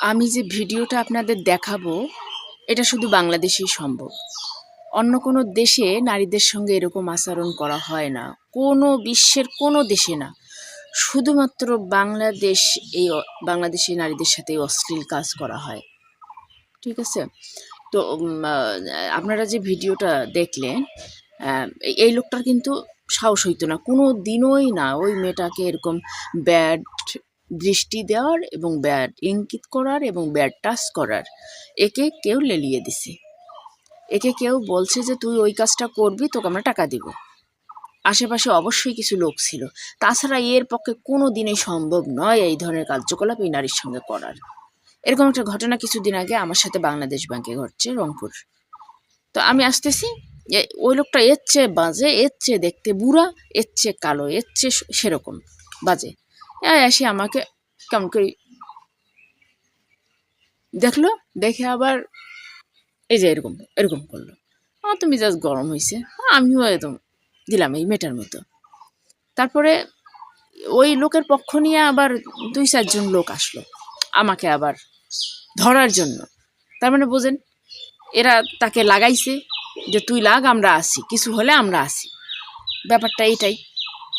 আমি যে ভিডিওটা আপনাদের দেখাবো এটা শুধু বাংলাদেশেই সম্ভব। অন্য কোনো দেশে নারীদের সঙ্গে এরকম আচরণ করা হয় না, কোনো বিশ্বের কোনো দেশে না। শুধুমাত্র বাংলাদেশ, বাংলাদেশি নারীদের সাথে এই অশ্লীল কাজ করা হয়। ঠিক আছে? তো আপনারা যে ভিডিওটা দেখলেন, এই লোকটার কিন্তু সাহস হইতো না, কোনো দিনই না ওই মেয়েটাকে এরকম ব্যাড দৃষ্টি দেওয়ার এবং ব্যাড ইঙ্গিত করার এবং ব্যাড টাচ করার। একে কেউ লেলিয়ে দিছে, একে কেউ বলছে যে তুই ওই কাজটা করবি, তোকে আমরা টাকা দিব। আশেপাশে অবশ্যই কিছু লোক ছিল। তাছাড়া এর পক্ষে কোনো দিনই সম্ভব নয় এই ধরনের কার্যকলাপ এই নারীর সঙ্গে করার। এরকম একটা ঘটনা কিছুদিন আগে আমার সাথে বাংলাদেশ ব্যাংকে ঘটছে, রংপুর। তো আমি আসতেছি, ওই লোকটা এর চেয়ে বাজে, এর চেয়ে দেখতে বুড়া, এর চেয়ে কালো, এর চেয়ে সেরকম বাজে। এসে আমাকে কেমন করে দেখলো, দেখে আবার এই যে এরকম এরকম করলো। আমার তো মেজাজ গরম হয়েছে, আমিও একদম দিলাম এই মেটার মতো। তারপরে ওই লোকের পক্ষ নিয়ে আবার 2-4 জন লোক আসলো আমাকে আবার ধরার জন্য। তার মানে বোঝেন, এরা তাকে লাগাইছে যে তুই লাগ, আমরা আসি, কিছু হলে আমরা আসি। ব্যাপারটা এইটাই।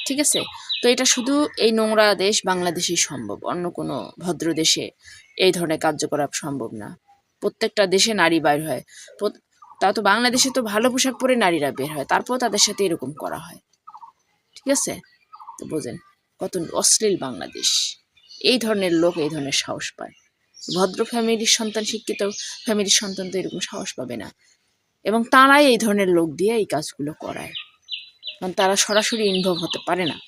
ঠিক আছে? তো এটা শুধু এই নোংরা দেশ বাংলাদেশেই সম্ভব, অন্য কোনো ভদ্র দেশে এই ধরনের কার্যকলাপ সম্ভব না। প্রত্যেকটা দেশে নারী বাইর হয়, তা তো বাংলাদেশে তো ভালো পোশাক পরে নারীরা বের হয়, তারপর তাদের সাথে এরকম করা হয়। ঠিক আছে? তো বোঝেন কত অশ্লীল বাংলাদেশ। এই ধরনের লোক এই ধরনের সাহস পায়। ভদ্র ফ্যামিলির সন্তান, শিক্ষিত ফ্যামিলির সন্তান তো এরকম সাহস পাবে না। এবং তারাই এই ধরনের লোক দিয়ে এই কাজগুলো করায়, কারণ তারা সরাসরি ইনভলভ হতে পারে না।